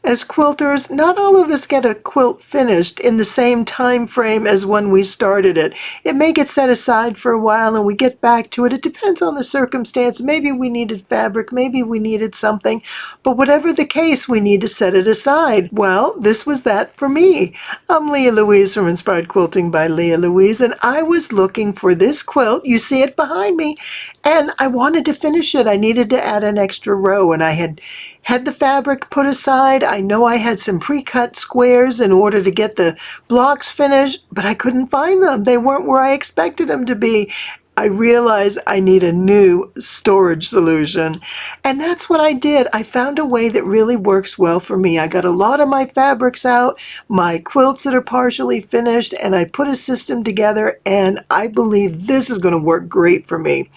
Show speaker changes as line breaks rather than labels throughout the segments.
As quilters, not all of us get a quilt finished in the same time frame as when we started it. It may get set aside for a while and we get back to it. It depends on the circumstance. Maybe we needed fabric, maybe we needed something, but whatever the case, we need to set it aside. Well, this was that for me. I'm Lea Louise from Inspired Quilting by Lea Louise, and I was looking for this quilt. You see it behind me, and I wanted to finish it. I needed to add an extra row, and I had the fabric put aside. I know I had some pre-cut squares in order to get the blocks finished, but I couldn't find them. They weren't where I expected them to be. I realized I need a new storage solution. And that's what I did. I found a way that really works well for me. I got a lot of my fabrics out, my quilts that are partially finished, and I put a system together, and I believe this is going to work great for me.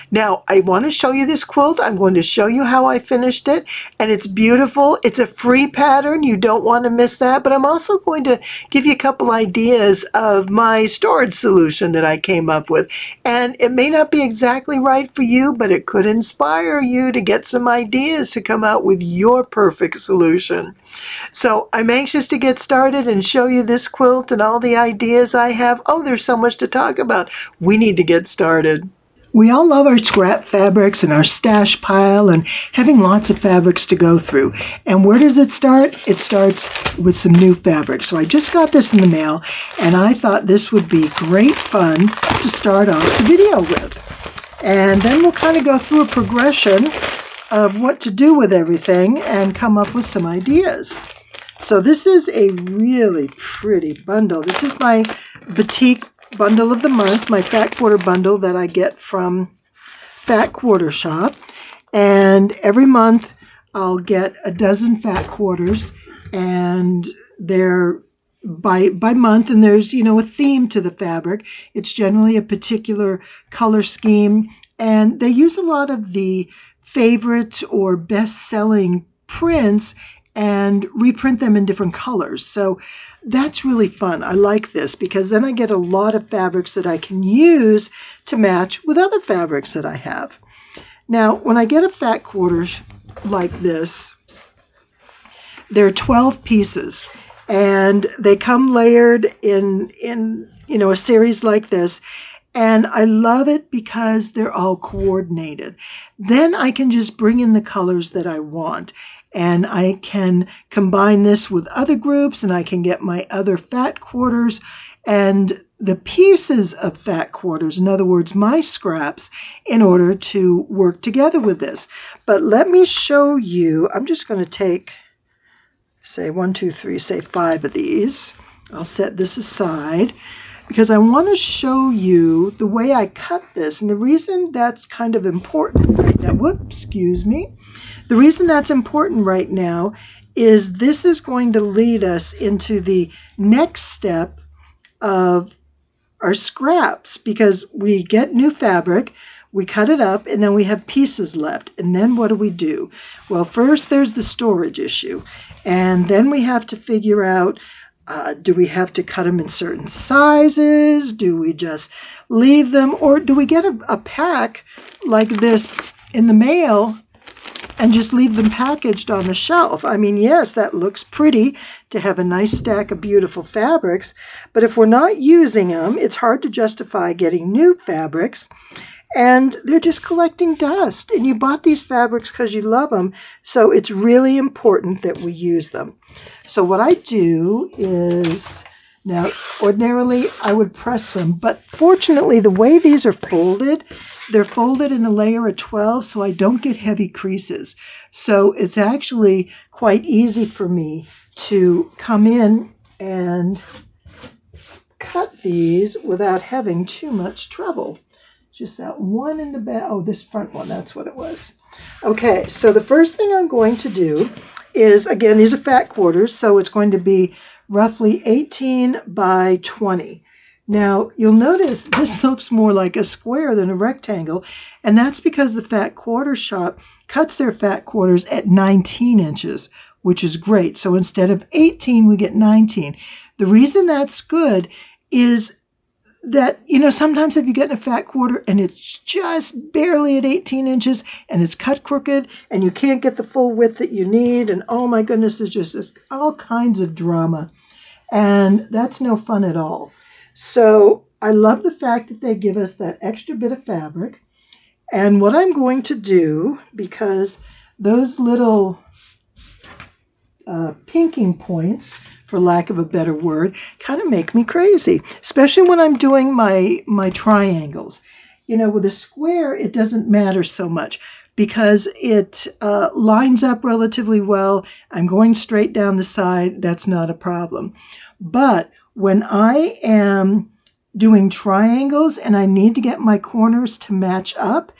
Now, I want to show you this quilt. I'm going to show you how I finished it, and it's beautiful. It's a free pattern. You don't want to miss that, but I'm also going to give you a couple ideas of my storage solution that I came up with. And it may not be exactly right for you, but it could inspire you to get some ideas to come out with your perfect solution. So I'm anxious to get started and show you this quilt and all the ideas I have. Oh, there's so much to talk about. We need to get started. We all love our scrap fabrics and our stash pile and having lots of fabrics to go through. And where does it start? It starts with some new fabric. So I just got this in the mail, and I thought this would be great fun to start off the video with. And then we'll kind of go through a progression of what to do with everything and come up with some ideas. So this is a really pretty bundle. This is my batik bundle of the month, my fat quarter bundle that I get from Fat Quarter Shop. And every month I'll get a dozen fat quarters, and they're by month, and there's, you know, a theme to the fabric. It's generally a particular color scheme, and they use a lot of the favorite or best-selling prints and reprint them in different colors. So that's really fun. I like this because then I get a lot of fabrics that I can use to match with other fabrics that I have. Now, when I get a fat quarters like this, there are 12 pieces, and they come layered in you know, a series like this. And I love it because they're all coordinated. Then I can just bring in the colors that I want. And I can combine this with other groups, and I can get my other fat quarters and the pieces of fat quarters, in other words, my scraps, in order to work together with this. But let me show you. I'm just going to take, say, 1, 2, 3, say 5 of these. I'll set this aside because I want to show you the way I cut this. And the reason that's kind of important right now, whoops, excuse me. The reason that's important right now is this is going to lead us into the next step of our scraps, because we get new fabric, we cut it up, and then we have pieces left. And then what do? Well, first there's the storage issue, and then we have to figure out, do we have to cut them in certain sizes? Do we just leave them? Or do we get a pack like this in the mail and just leave them packaged on the shelf? I mean, yes, that looks pretty to have a nice stack of beautiful fabrics, but if we're not using them, it's hard to justify getting new fabrics, and they're just collecting dust. And you bought these fabrics because you love them, so it's really important that we use them. So what I do is, now ordinarily I would press them, but fortunately the way these are folded, they're folded in a layer of 12, so I don't get heavy creases. So it's actually quite easy for me to come in and cut these without having too much trouble. Just that one in the back. Oh, this front one, that's what it was. Okay, so the first thing I'm going to do is, again, these are fat quarters, so it's going to be roughly 18 by 20. Now, you'll notice this looks more like a square than a rectangle, and that's because the Fat Quarter Shop cuts their fat quarters at 19 inches, which is great. So instead of 18, we get 19. The reason that's good is that, sometimes if you get in a fat quarter and it's just barely at 18 inches and it's cut crooked and you can't get the full width that you need, and oh my goodness, there's just all kinds of drama. And that's no fun at all. So I love the fact that they give us that extra bit of fabric. And what I'm going to do, because those little pinking points, for lack of a better word, kind of make me crazy, especially when I'm doing my triangles. With a square, it doesn't matter so much because it lines up relatively well. I'm going straight down the side. That's not a problem. But when I am doing triangles and I need to get my corners to match up,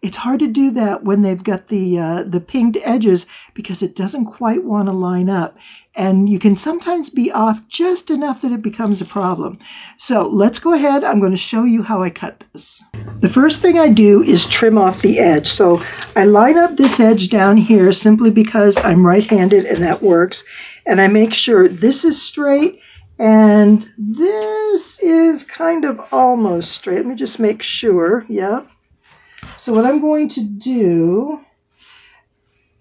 it's hard to do that when they've got the pinked edges because it doesn't quite want to line up. And you can sometimes be off just enough that it becomes a problem. So let's go ahead. I'm going to show you how I cut this. The first thing I do is trim off the edge. So I line up this edge down here simply because I'm right-handed and that works. And I make sure this is straight and this is kind of almost straight. Let me just make sure. Yeah. So what I'm going to do,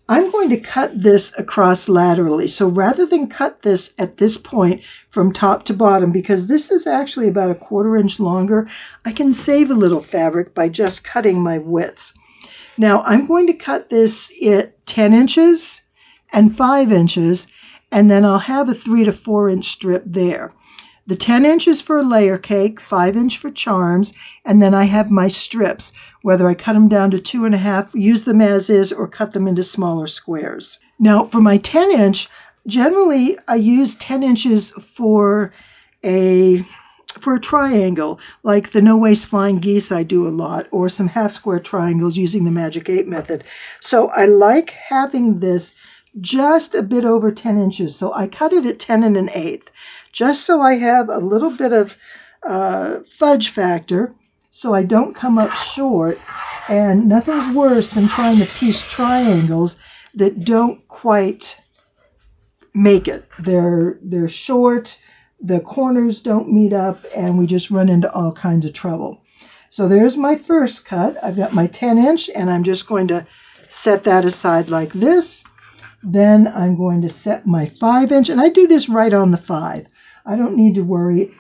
I'm going to cut this across laterally. So rather than cut this at this point from top to bottom, because this is actually about a 1/4 inch longer, I can save a little fabric by just cutting my widths. Now I'm going to cut this at 10 inches and 5 inches, and then I'll have a 3 to 4 inch strip there. The 10 inches for a layer cake, 5 inch for charms, and then I have my strips, whether I cut them down to 2.5, use them as is, or cut them into smaller squares. Now for my 10 inch, generally I use 10 inches for a triangle, like the no waste flying geese I do a lot, or some half square triangles using the Magic 8 method. So I like having this just a bit over 10 inches. So I cut it at 10 1/8, just so I have a little bit of fudge factor so I don't come up short. And nothing's worse than trying to piece triangles that don't quite make it. They're short, the corners don't meet up, and we just run into all kinds of trouble. So there's my first cut. I've got my 10 inch, and I'm just going to set that aside like this. Then I'm going to set my 5 inch, and I do this right on the 5. I don't need to worry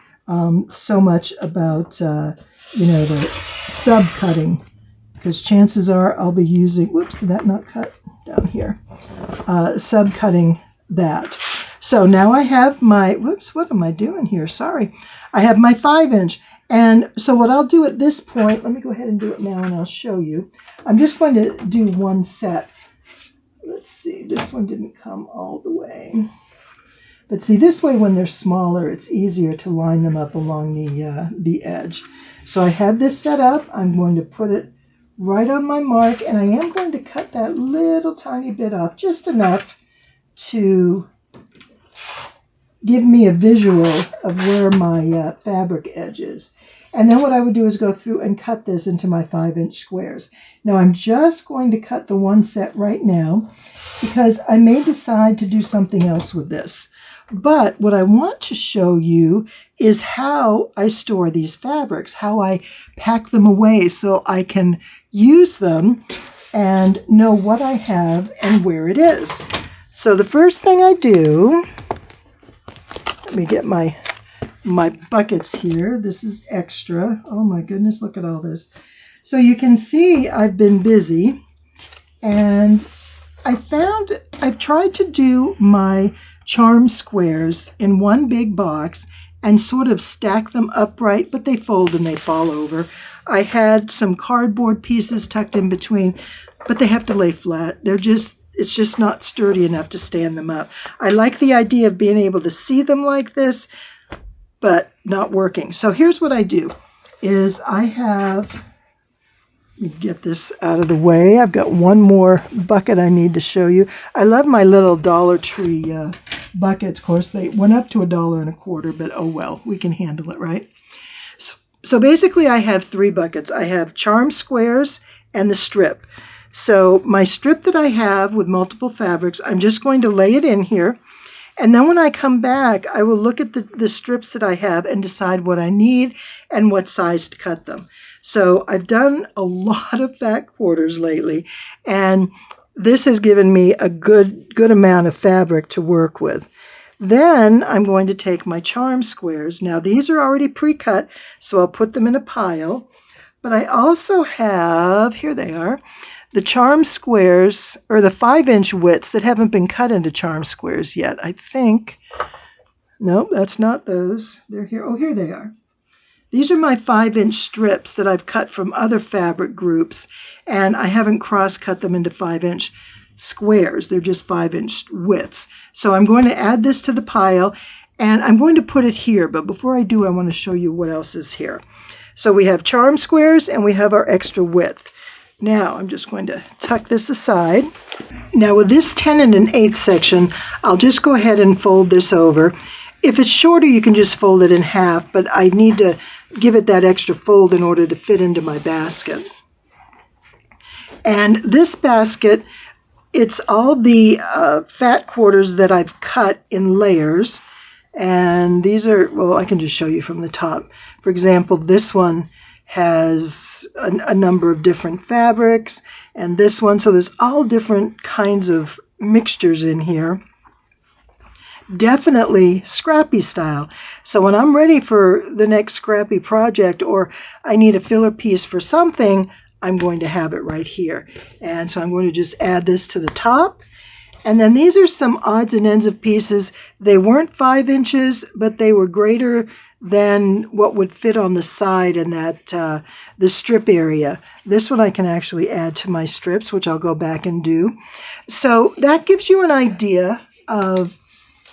so much about, the sub-cutting, because chances are I'll be using, whoops, did that not cut down here? Sub-cutting that. So now I have my, whoops, what am I doing here? Sorry. I have my 5 inch. And so what I'll do at this point, let me go ahead and do it now and I'll show you. I'm just going to do one set. Let's see, this one didn't come all the way. But see, this way when they're smaller, it's easier to line them up along the edge. So I have this set up. I'm going to put it right on my mark, and I am going to cut that little tiny bit off, just enough to give me a visual of where my fabric edge is. And then what I would do is go through and cut this into my 5 inch squares. Now I'm just going to cut the one set right now because I may decide to do something else with this. But what I want to show you is how I store these fabrics, how I pack them away so I can use them and know what I have and where it is. So the first thing I do, let me get my buckets here. This is extra. Oh my goodness, look at all this. So you can see I've been busy, and I've tried to do my charm squares in one big box and sort of stack them upright, but they fold and they fall over. I had some cardboard pieces tucked in between, but they have to lay flat. It's just not sturdy enough to stand them up. I like the idea of being able to see them like this, but not working. So here's what I do, is I have, let me get this out of the way. I've got one more bucket I need to show you. I love my little Dollar Tree buckets. Of course, they went up to $1.25, but oh well, we can handle it, right? So basically I have 3 buckets. I have charm squares and the strip. So my strip that I have with multiple fabrics, I'm just going to lay it in here. And then when I come back, I will look at the strips that I have and decide what I need and what size to cut them. So I've done a lot of fat quarters lately, and this has given me a good amount of fabric to work with. Then I'm going to take my charm squares. Now these are already pre-cut, so I'll put them in a pile. But I also have, here they are, the charm squares, or the 5-inch widths that haven't been cut into charm squares yet. I think, nope, that's not those. They're here. Oh, here they are. These are my 5-inch strips that I've cut from other fabric groups, and I haven't cross-cut them into 5-inch squares. They're just 5-inch widths. So I'm going to add this to the pile, and I'm going to put it here. But before I do, I want to show you what else is here. So we have charm squares, and we have our extra width. Now I'm just going to tuck this aside. Now with this 10 1/8 section, I'll just go ahead and fold this over. If it's shorter, you can just fold it in half, but I need to give it that extra fold in order to fit into my basket. And this basket, it's all the fat quarters that I've cut in layers. And these are, well, I can just show you from the top. For example, this one has a number of different fabrics, and this one, so there's all different kinds of mixtures in here. Definitely scrappy style. So when I'm ready for the next scrappy project, or I need a filler piece for something, I'm going to have it right here. And so I'm going to just add this to the top. And then these are some odds and ends of pieces. They weren't 5 inches, but they were greater than what would fit on the side in that the strip area. This one I can actually add to my strips, which I'll go back and do. So that gives you an idea of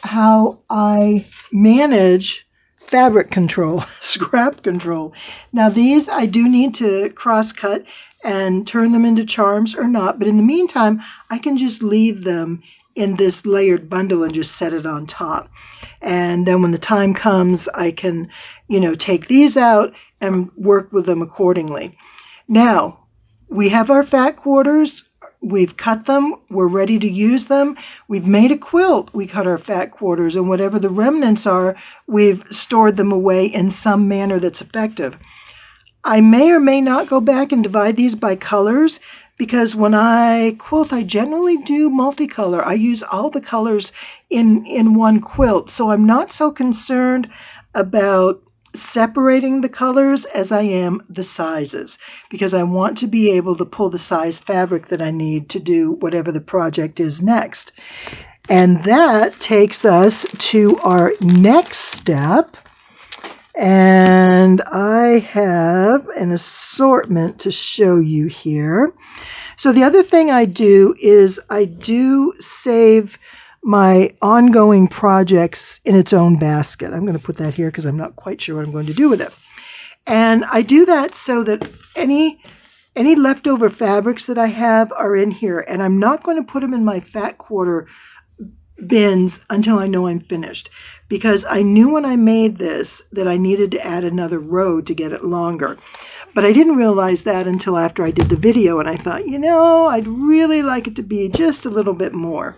how I manage fabric control, scrap control. Now these I do need to cross-cut and turn them into charms or not, but in the meantime, I can just leave them in this layered bundle and just set it on top. And then when the time comes, I can, take these out and work with them accordingly. Now, we have our fat quarters. We've cut them. We're ready to use them. We've made a quilt. We cut our fat quarters, and whatever the remnants are, we've stored them away in some manner that's effective. I may or may not go back and divide these by colors, because when I quilt, I generally do multicolor. I use all the colors in one quilt, so I'm not so concerned about separating the colors as I am the sizes, because I want to be able to pull the size fabric that I need to do whatever the project is next. And that takes us to our next step. And I have an assortment to show you here. So the other thing I do is I do save my ongoing projects in its own basket. I'm going to put that here because I'm not quite sure what I'm going to do with it. And I do that so that any leftover fabrics that I have are in here. And I'm not going to put them in my fat quarter bins until I know I'm finished, because I knew when I made this that I needed to add another row to get it longer. But I didn't realize that until after I did the video, and I thought, I'd really like it to be just a little bit more.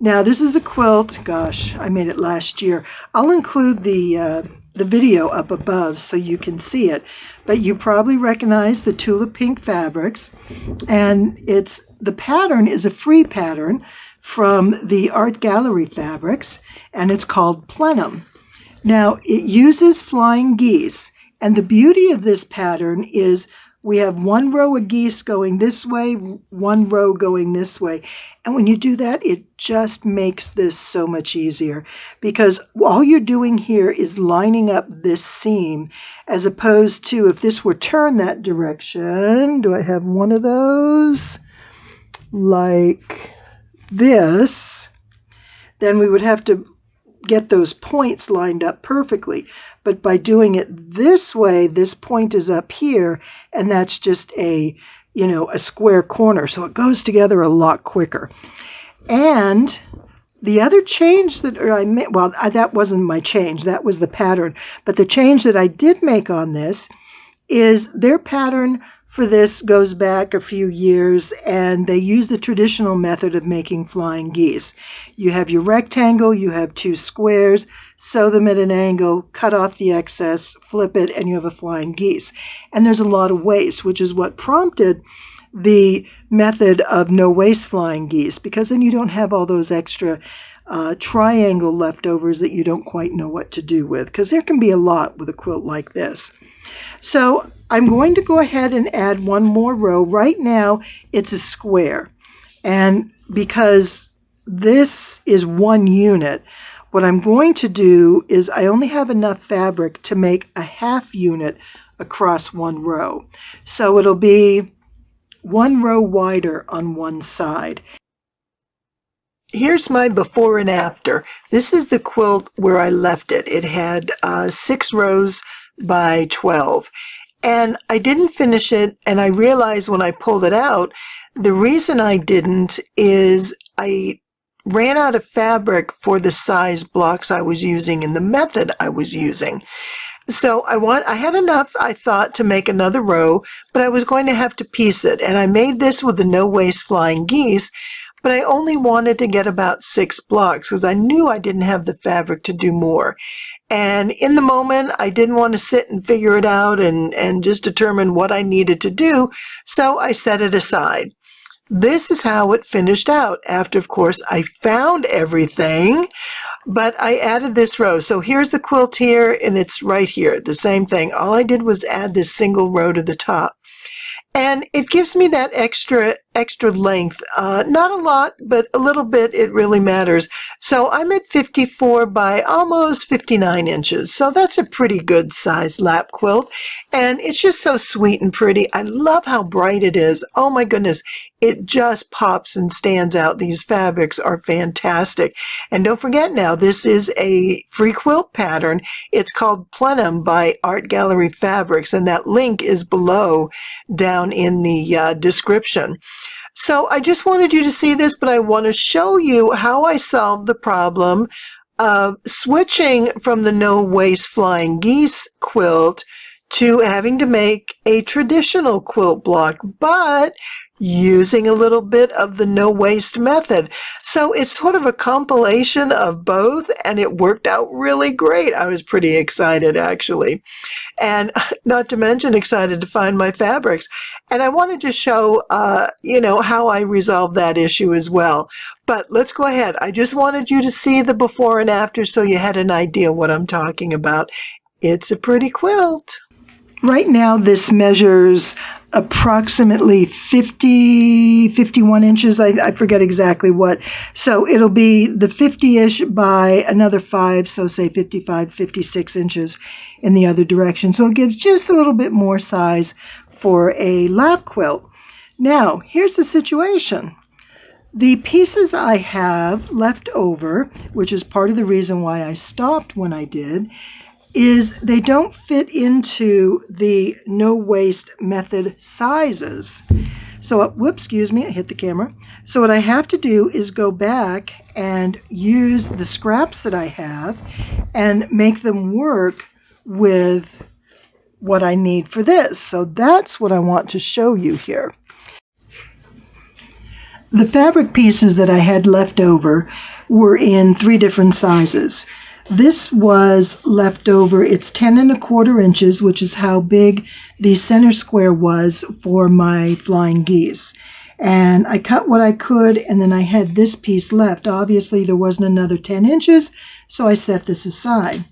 Now this is a quilt. Gosh, I made it last year. I'll include the video up above so you can see it, but you probably recognize the tulip pink fabrics, and the pattern is a free pattern from the Art Gallery fabrics, and it's called Plenum. Now, it uses flying geese, and the beauty of this pattern is we have one row of geese going this way, one row going this way. And when you do that, it just makes this so much easier, because all you're doing here is lining up this seam, as opposed to if this were turned that direction. Do I have one of those? Like this, then we would have to get those points lined up perfectly. But by doing it this way, this point is up here, and that's just a square corner, so it goes together a lot quicker. And the other change that I made, well, that wasn't my change, that was the pattern, but the change that I did make on this is their pattern for this goes back a few years, and they use the traditional method of making flying geese. You have your rectangle, you have two squares, sew them at an angle, cut off the excess, flip it, and you have a flying geese. And there's a lot of waste, which is what prompted the method of no waste flying geese, because then you don't have all those extra triangle leftovers that you don't quite know what to do with, because there can be a lot with a quilt like this. So I'm going to go ahead and add one more row. Right now it's a square, and because this is one unit, what I'm going to do is I only have enough fabric to make a half unit across one row. So it'll be one row wider on one side. Here's my before and after. This is the quilt where I left it. It had 6 rows by 12. And I didn't finish it, and I realized when I pulled it out, the reason I didn't is I ran out of fabric for the size blocks I was using and the method I was using. So I had enough, I thought, to make another row, but I was going to have to piece it. And I made this with the no waste flying geese, but I only wanted to get about 6 blocks because I knew I didn't have the fabric to do more. And in the moment, I didn't want to sit and figure it out and just determine what I needed to do, so I set it aside. This is how it finished out after, of course, I found everything, but I added this row. So here's the quilt here, and it's right here, the same thing. All I did was add this single row to the top. And it gives me that extra length. Not a lot, but a little bit, it really matters. So I'm at 54 by almost 59 inches. So that's a pretty good size lap quilt. And it's just so sweet and pretty. I love how bright it is. Oh my goodness. It just pops and stands out. These fabrics are fantastic. And don't forget now, this is a free quilt pattern. It's called Plenum by Art Gallery Fabrics, and that link is below down in the description. So I just wanted you to see this, but I want to show you how I solved the problem of switching from the no waste flying geese quilt to having to make a traditional quilt block, but using a little bit of the no waste method. So it's sort of a compilation of both, and it worked out really great. I was pretty excited, actually. And not to mention excited to find my fabrics. And I wanted to show, how I resolved that issue as well. But let's go ahead. I just wanted you to see the before and after so you had an idea what I'm talking about. It's a pretty quilt. Right now, this measures approximately 51 inches. I forget exactly what. So it'll be the 50-ish by another 5, so say 55, 56 inches in the other direction. So it gives just a little bit more size for a lap quilt. Now, here's the situation. The pieces I have left over, which is part of the reason why I stopped when I did, is they don't fit into the no waste method sizes. So, whoops, excuse me, I hit the camera. So what I have to do is go back and use the scraps that I have and make them work with what I need for this. So that's what I want to show you here. The fabric pieces that I had left over were in 3 different sizes. This was left over, it's 10¼ inches, which is how big the center square was for my flying geese. And I cut what I could, and then I had this piece left. Obviously, there wasn't another 10 inches, so I set this aside.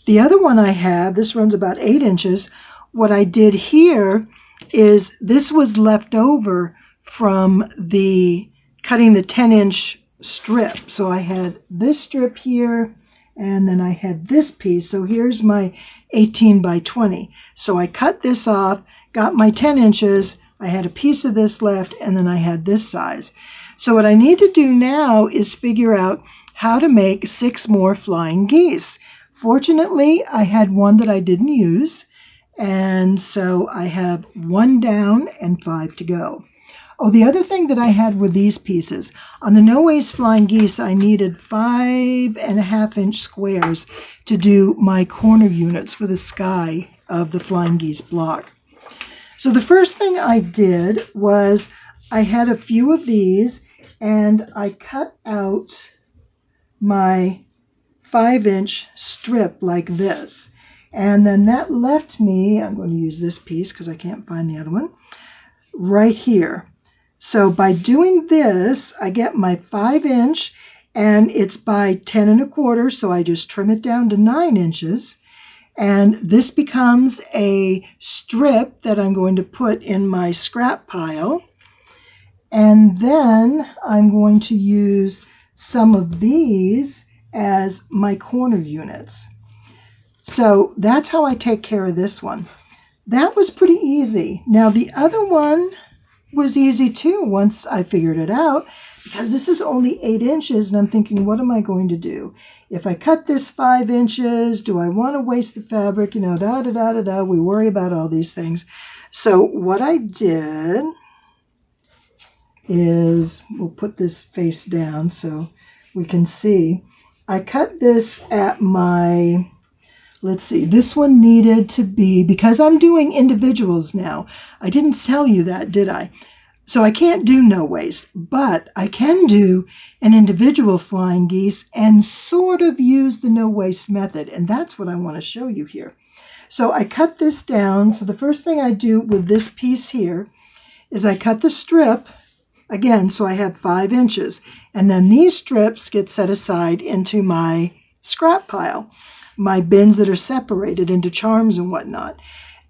The other one I have, this runs about 8 inches. What I did here is this was left over from the cutting the 10-inch strip. So I had this strip here, and then I had this piece. So here's my 18 by 20. So I cut this off, got my 10 inches, I had a piece of this left, and then I had this size. So what I need to do now is figure out how to make 6 more flying geese. Fortunately, I had one that I didn't use, and so I have 1 down and 5 to go. Oh, the other thing that I had were these pieces. On the no waste flying geese, I needed 5.5-inch squares to do my corner units for the sky of the flying geese block. So the first thing I did was I had a few of these and I cut out my 5-inch strip like this. And then that left me, I'm going to use this piece because I can't find the other one, right here. So by doing this, I get my 5-inch, and it's by 10 1/4, so I just trim it down to 9 inches. And this becomes a strip that I'm going to put in my scrap pile. And then I'm going to use some of these as my corner units. So that's how I take care of this one. That was pretty easy. Now the other one was easy too once I figured it out, because this is only 8 inches and I'm thinking, what am I going to do? If I cut this 5 inches, do I want to waste the fabric? You know, da da da da da. We worry about all these things. So what I did is, we'll put this face down so we can see. I cut this at my, let's see, this one needed to be, because I'm doing individuals now. I didn't tell you that, did I? So I can't do no waste, but I can do an individual flying geese and sort of use the no waste method. And that's what I want to show you here. So I cut this down. So the first thing I do with this piece here is I cut the strip again, so I have 5 inches. And then these strips get set aside into my scrap pile, my bins that are separated into charms and whatnot.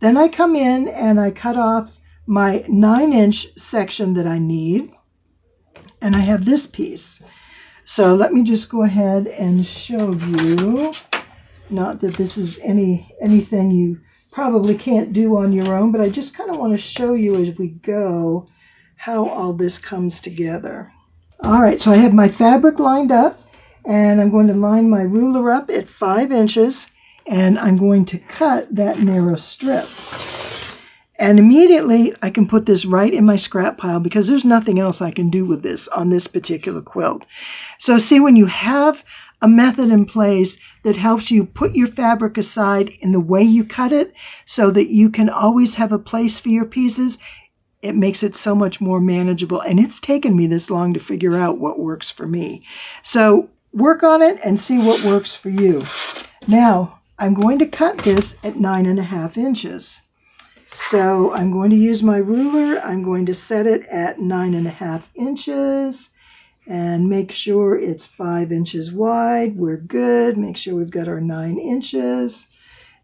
Then I come in and I cut off my 9-inch section that I need, and I have this piece. So let me just go ahead and show you, not that this is anything you probably can't do on your own, but I just kind of want to show you as we go how all this comes together. All right, so I have my fabric lined up, and I'm going to line my ruler up at 5 inches, and I'm going to cut that narrow strip. And immediately I can put this right in my scrap pile because there's nothing else I can do with this on this particular quilt. So see, when you have a method in place that helps you put your fabric aside in the way you cut it so that you can always have a place for your pieces, it makes it so much more manageable. And it's taken me this long to figure out what works for me. So work on it and see what works for you. Now, I'm going to cut this at 9 1/2 inches. So I'm going to use my ruler. I'm going to set it at 9 1/2 inches and make sure it's 5 inches wide. We're good. Make sure we've got our 9 inches.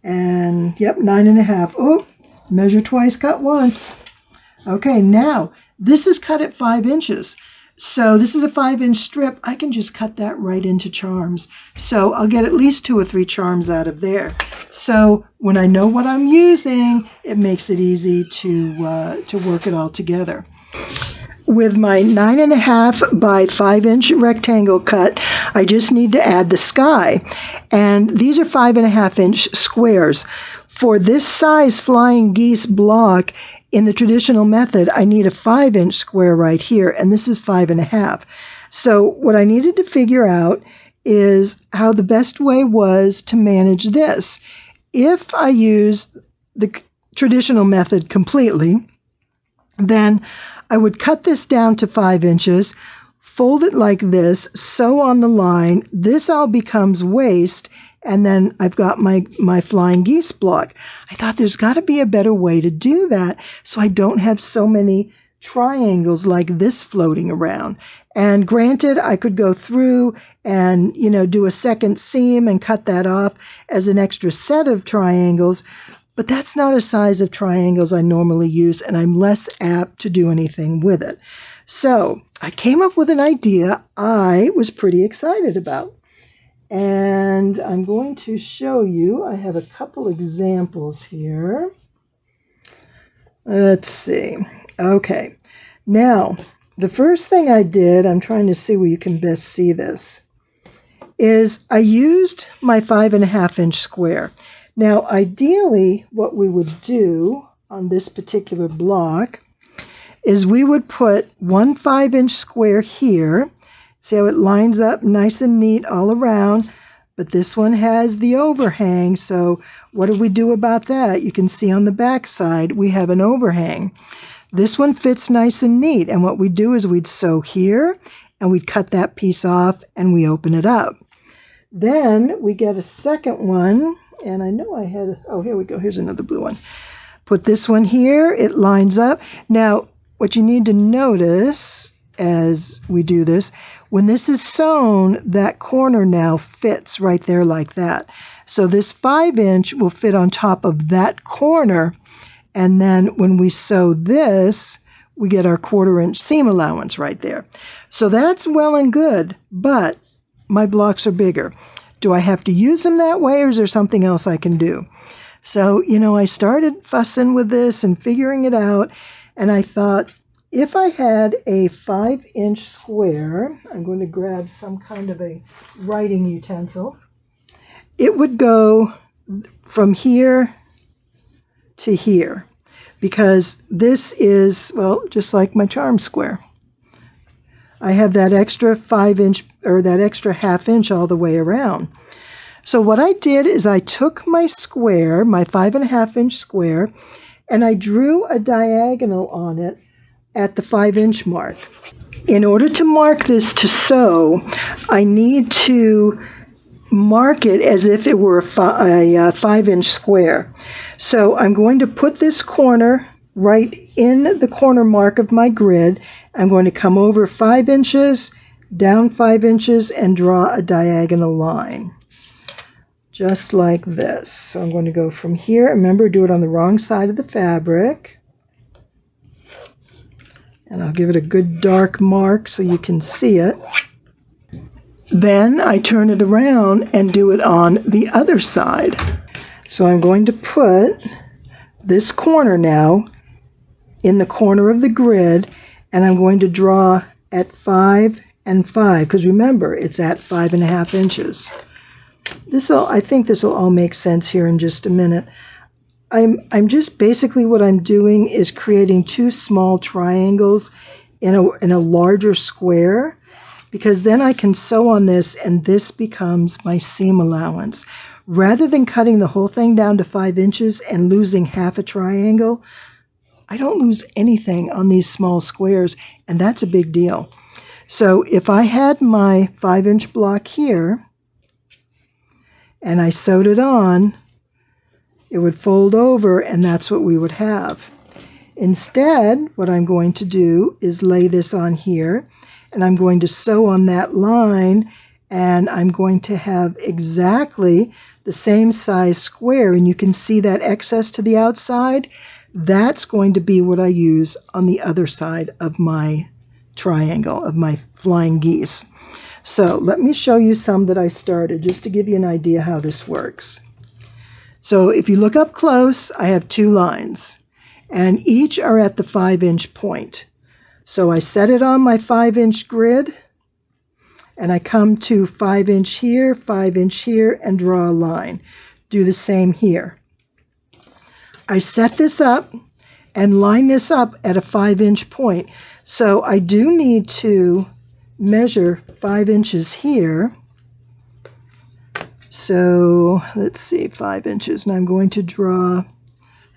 And yep, 9 1/2. Oh, measure twice, cut once. Okay, now this is cut at 5 inches. So this is a 5-inch strip. I can just cut that right into charms. So I'll get at least 2 or 3 charms out of there. So when I know what I'm using, it makes it easy to work it all together. With my 9 1/2 by 5-inch rectangle cut, I just need to add the sky. And these are 5 1/2-inch squares. For this size flying geese block, in the traditional method, I need a 5-inch square right here, and this is 5 1/2. So what I needed to figure out is how the best way was to manage this. If I use the traditional method completely, then I would cut this down to 5 inches, fold it like this, sew on the line. This all becomes waste, and then I've got my flying geese block. I thought there's got to be a better way to do that so I don't have so many triangles like this floating around. And granted, I could go through and, do a second seam and cut that off as an extra set of triangles, but that's not a size of triangles I normally use, and I'm less apt to do anything with it. So I came up with an idea I was pretty excited about. And I'm going to show you, I have a couple examples here. Let's see. Okay. Now, the first thing I did, I'm trying to see where you can best see this, is I used my 5 1/2-inch square. Now, ideally, what we would do on this particular block is we would put one 5-inch square here. See how it lines up nice and neat all around, but this one has the overhang. So what do we do about that? You can see on the back side we have an overhang. This one fits nice and neat, and what we do is we'd sew here and we'd cut that piece off and we open it up. Then we get a second one, and I know I had, oh, here we go, here's another blue one. Put this one here, it lines up. Now, what you need to notice as we do this, when this is sewn, that corner now fits right there like that. So this 5-inch will fit on top of that corner, and then when we sew this, we get our 1/4-inch seam allowance right there. So that's well and good, but my blocks are bigger. Do I have to use them that way, or is there something else I can do? So, you know, I started fussing with this and figuring it out, and I thought, if I had a 5-inch square, I'm going to grab some kind of a writing utensil, it would go from here to here, because this is, well, just like my charm square. I have that extra 5-inch, or that extra 1/2 inch all the way around. So what I did is I took my square, my 5.5-inch square, and I drew a diagonal on it at the 5-inch mark. In order to mark this to sew, I need to mark it as if it were a 5-inch square. So I'm going to put this corner right in the corner mark of my grid. I'm going to come over 5 inches, down 5 inches, and draw a diagonal line. Just like this. So I'm going to go from here. Remember, do it on the wrong side of the fabric. And I'll give it a good dark mark so you can see it. Then I turn it around and do it on the other side. So I'm going to put this corner now in the corner of the grid, and I'm going to draw at 5 and 5, because remember, it's at 5.5 inches. I think this will all make sense here in just a minute. I'm just basically what I'm doing is creating 2 small triangles in a larger square, because then I can sew on this and this becomes my seam allowance. Rather than cutting the whole thing down to 5 inches and losing half a triangle, I don't lose anything on these small squares, and that's a big deal. So if I had my 5-inch block here and I sewed it on, it would fold over, and that's what we would have. Instead, what I'm going to do is lay this on here, and I'm going to sew on that line, and I'm going to have exactly the same size square, and you can see that excess to the outside. That's going to be what I use on the other side of my triangle, of my flying geese. So let me show you some that I started, just to give you an idea how this works. So if you look up close, I have 2 lines, and each are at the 5-inch point. So I set it on my 5-inch grid, and I come to 5-inch here, 5-inch here, and draw a line. Do the same here. I set this up and line this up at a 5-inch point. So I do need to measure 5 inches here. So let's see, 5 inches. And I'm going to draw,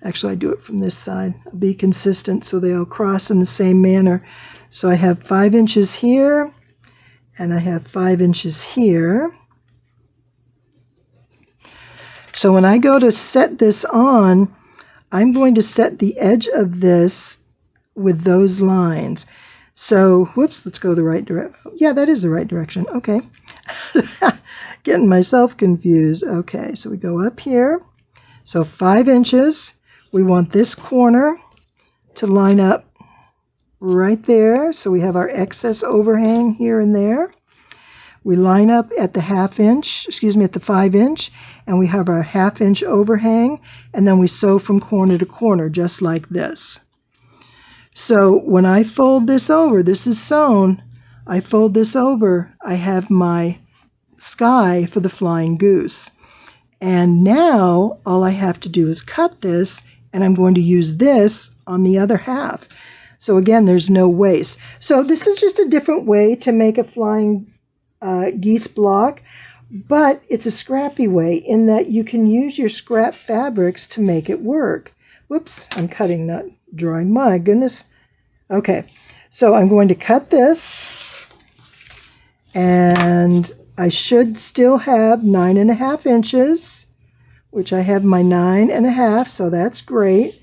actually I do it from this side. I'll be consistent so they all cross in the same manner. So I have 5 inches here, and I have 5 inches here. So when I go to set this on, I'm going to set the edge of this with those lines. So, whoops, let's go the right direction. Yeah, that is the right direction. Okay. Getting myself confused. Okay, so we go up here. So 5 inches. We want this corner to line up right there. So we have our excess overhang here and there. We line up at the at the 5-inch, and we have our 1/2 inch overhang, and then we sew from corner to corner, just like this. So when I fold this over, this is sewn, I fold this over, I have my sky for the flying goose. And now all I have to do is cut this, and I'm going to use this on the other half. So again, there's no waste. So this is just a different way to make a flying geese block. But it's a scrappy way in that you can use your scrap fabrics to make it work. Whoops, I'm cutting, not drawing. My goodness. Okay, so I'm going to cut this, and I should still have 9.5 inches, which I have my 9.5, so that's great.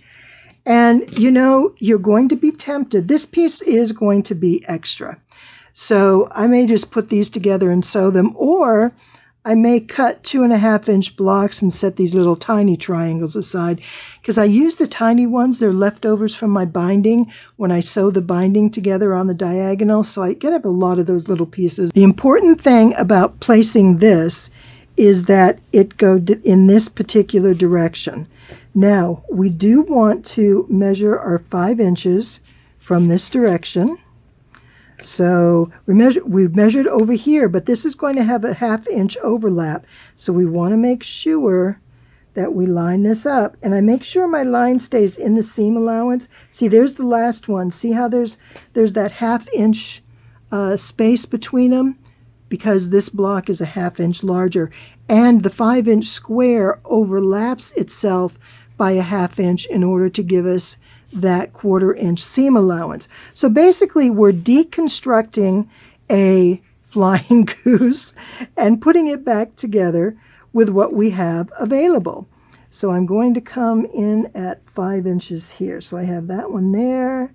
And you know, you're going to be tempted. This piece is going to be extra. So I may just put these together and sew them, or I may cut 2.5-inch blocks and set these little tiny triangles aside, because I use the tiny ones. They're leftovers from my binding when I sew the binding together on the diagonal, so I get up a lot of those little pieces. The important thing about placing this is that it goes in this particular direction. Now, we do want to measure our 5 inches from this direction. So we've measured over here, but this is going to have a 1/2 inch overlap. So we want to make sure that we line this up. And I make sure my line stays in the seam allowance. See, there's the last one. See how there's that 1/2 inch space between them? Because this block is a 1/2 inch larger. And the 5 inch square overlaps itself by a 1/2 inch in order to give us that 1/4 inch seam allowance. So basically we're deconstructing a flying goose and putting it back together with what we have available. So I'm going to come in at 5 inches here. So I have that one there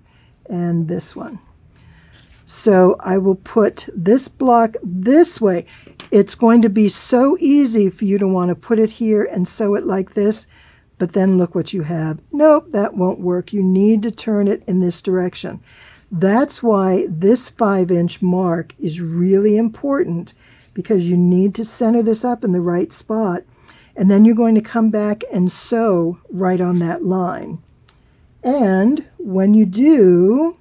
and this one. So I will put this block this way. It's going to be so easy for you to want to put it here and sew it like this. But then look what you have. Nope, that won't work. You need to turn it in this direction. That's why this 5 inch mark is really important, because you need to center this up in the right spot. And then you're going to come back and sew right on that line. And when you do,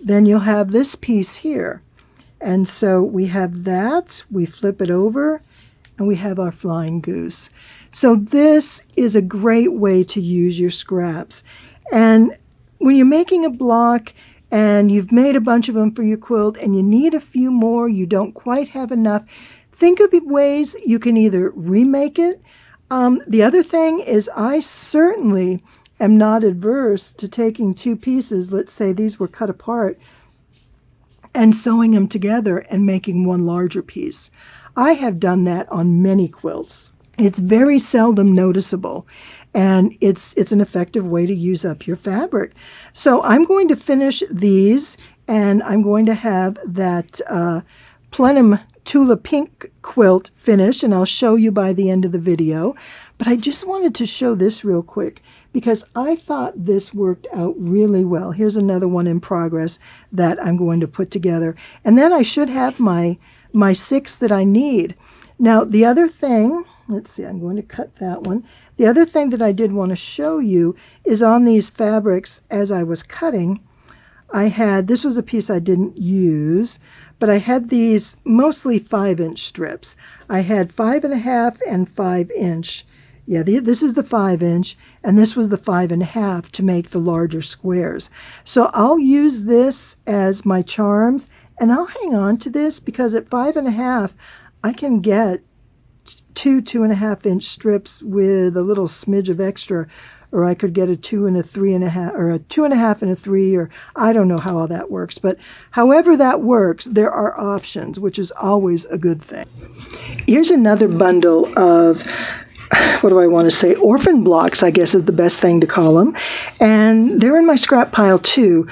then you'll have this piece here. And so we have that, we flip it over, and we have our flying goose. So this is a great way to use your scraps. And when you're making a block and you've made a bunch of them for your quilt and you need a few more, you don't quite have enough, think of ways you can either remake it. The other thing is, I certainly am not adverse to taking 2 pieces, let's say these were cut apart, and sewing them together and making one larger piece. I have done that on many quilts. It's very seldom noticeable, and it's an effective way to use up your fabric. So I'm going to finish these, and I'm going to have that Plenum Tula Pink quilt finished, and I'll show you by the end of the video. But I just wanted to show this real quick because I thought this worked out really well. Here's another one in progress that I'm going to put together. And then I should have my 6 that I need. Now, the other thing, let's see, I'm going to cut that one. The other thing that I did want to show you is on these fabrics as I was cutting, I had, this was a piece I didn't use, but I had these mostly 5 inch strips. I had 5.5 and 5 inch. Yeah, this is the 5 inch, and this was the 5.5 to make the larger squares. So I'll use this as my charms, and I'll hang on to this because at 5.5, I can get 2.5 inch strips with a little smidge of extra, or I could get a 2 and a 3.5, or a 2.5 and a 3, or I don't know how all that works. But however that works, there are options, which is always a good thing. Here's another bundle of, what do I want to say, orphan blocks, I guess is the best thing to call them. And they're in my scrap pile too.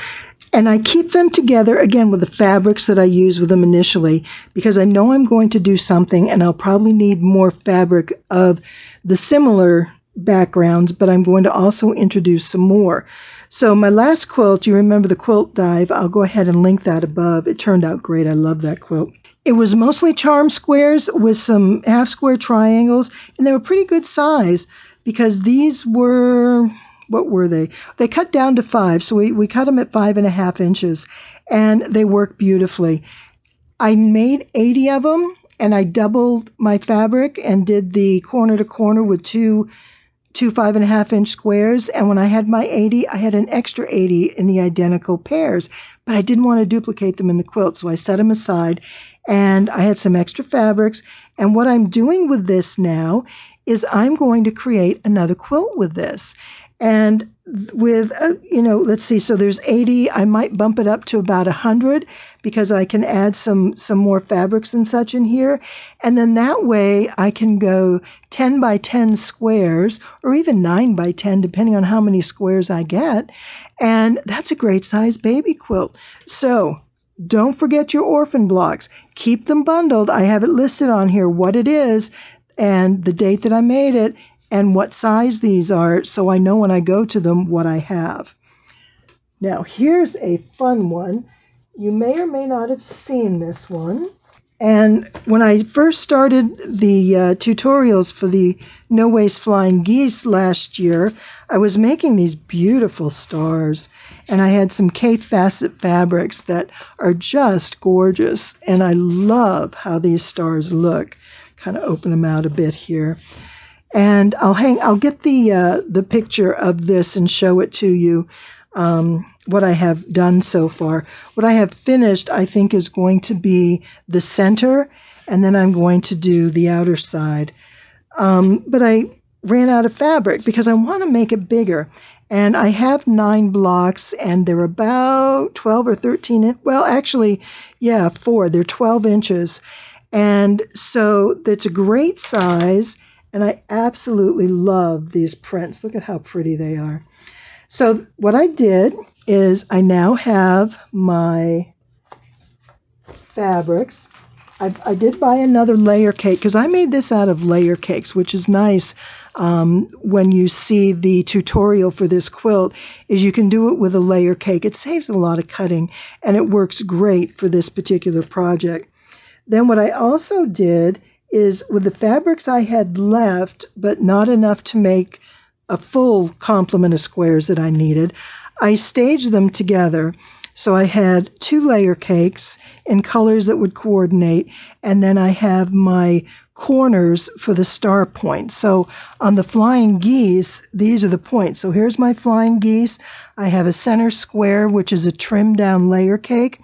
And I keep them together, again, with the fabrics that I use with them initially, because I know I'm going to do something, and I'll probably need more fabric of the similar backgrounds, but I'm going to also introduce some more. So my last quilt, you remember the quilt dive, I'll go ahead and link that above. It turned out great. I love that quilt. It was mostly charm squares with some half square triangles, and they were pretty good size because these were, what were they? They cut down to 5, so we cut them at 5.5 inches, and they work beautifully. I made 80 of them, and I doubled my fabric and did the corner to corner with two two 5.5-inch squares, and when I had my 80, I had an extra 80 in the identical pairs, but I didn't want to duplicate them in the quilt, so I set them aside, and I had some extra fabrics, and what I'm doing with this now is I'm going to create another quilt with this. And with, let's see, so there's 80, I might bump it up to about 100 because I can add some more fabrics and such in here. And then that way I can go 10 by 10 squares or even 9 by 10, depending on how many squares I get. And that's a great size baby quilt. So don't forget your orphan blocks. Keep them bundled. I have it listed on here what it is and the date that I made it, and what size these are, so I know when I go to them what I have. Now, here's a fun one. You may or may not have seen this one. And when I first started the tutorials for the No Waste Flying Geese last year, I was making these beautiful stars. And I had some K-facet fabrics that are just gorgeous. And I love how these stars look. Kind of open them out a bit here. And I'll get the picture of this and show it to you, what I have done so far. What I have finished, I think, is going to be the center, and then I'm going to do the outer side. But I ran out of fabric because I want to make it bigger. And I have 9 blocks, and they're about 12 or 13, well, actually, yeah, 4. They're 12 inches. And so it's a great size. And I absolutely love these prints. Look at how pretty they are. So what I did is I now have my fabrics. I did buy another layer cake because I made this out of layer cakes, which is nice when you see the tutorial for this quilt, is you can do it with a layer cake. It saves a lot of cutting, and it works great for this particular project. Then what I also did is with the fabrics I had left, but not enough to make a full complement of squares that I needed, I staged them together. So I had 2 layer cakes in colors that would coordinate, and then I have my corners for the star points. So on the flying geese, these are the points. So here's my flying geese. I have a center square, which is a trimmed down layer cake,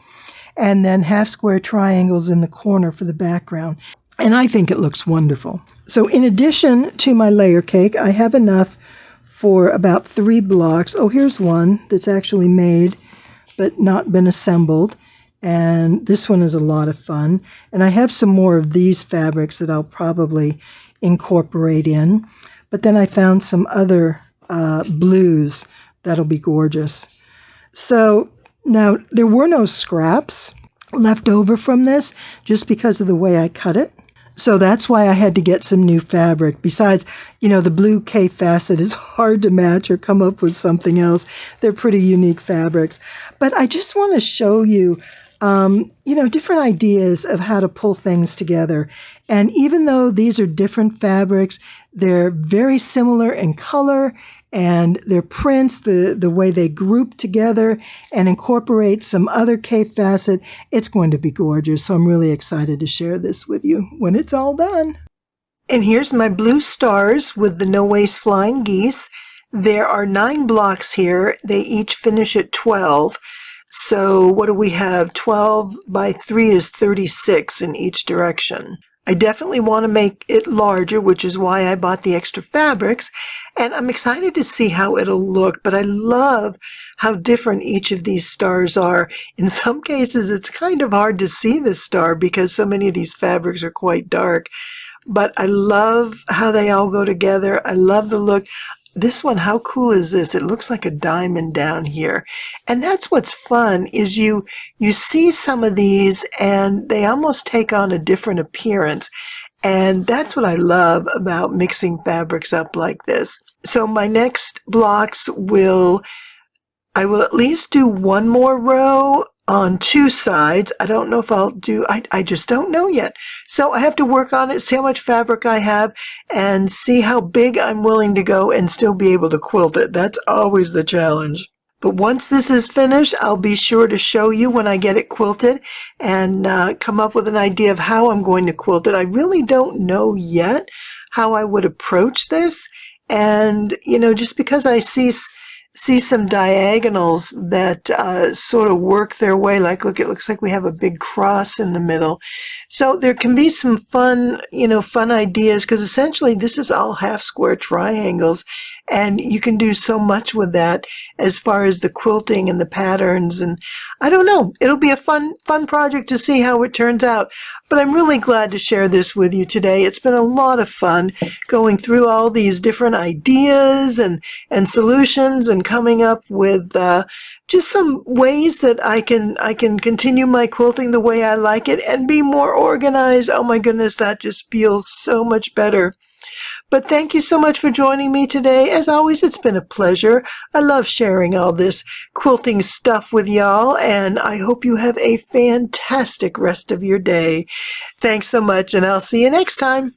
and then half square triangles in the corner for the background. And I think it looks wonderful. So in addition to my layer cake, I have enough for about 3 blocks. Oh, here's one that's actually made but not been assembled. And this one is a lot of fun. And I have some more of these fabrics that I'll probably incorporate in. But then I found some other blues that'll be gorgeous. So now there were no scraps left over from this just because of the way I cut it. So that's why I had to get some new fabric. Besides, the blue K facet is hard to match or come up with something else. They're pretty unique fabrics. But I just want to show you, different ideas of how to pull things together. And even though these are different fabrics, they're very similar in color and their prints, the way they group together and incorporate some other K facet, it's going to be gorgeous. So I'm really excited to share this with you when it's all done. And here's my blue stars with the No Waste Flying Geese. There are 9 blocks here. They each finish at 12. So what do we have? 12 by 3 is 36 in each direction. I definitely want to make it larger, which is why I bought the extra fabrics, and I'm excited to see how it'll look, but I love how different each of these stars are. In some cases, it's kind of hard to see the star because so many of these fabrics are quite dark, but I love how they all go together. I love the look. This one, how cool is this? It looks like a diamond down here. And that's what's fun, is you see some of these and they almost take on a different appearance. And that's what I love about mixing fabrics up like this. So my next blocks I will at least do 1 more row on 2 sides. I don't know if I'll do, I just don't know yet. So I have to work on it, see how much fabric I have, and see how big I'm willing to go and still be able to quilt it. That's always the challenge. But once this is finished, I'll be sure to show you when I get it quilted and come up with an idea of how I'm going to quilt it. I really don't know yet how I would approach this. And, you know, just because I see some diagonals that sort of work their way, like, look, it looks like we have a big cross in the middle. So there can be some fun, you know, fun ideas, because essentially this is all half square triangles, and you can do so much with that as far as the quilting and the patterns. And I don't know, it'll be a fun project to see how it turns out. But I'm really glad to share this with you today. It's been a lot of fun going through all these different ideas and solutions, and coming up with just some ways that I can continue my quilting the way I like it and be more organized. Oh my goodness, that just feels so much better. But thank you so much for joining me today. As always, it's been a pleasure. I love sharing all this quilting stuff with y'all, and I hope you have a fantastic rest of your day. Thanks so much, and I'll see you next time.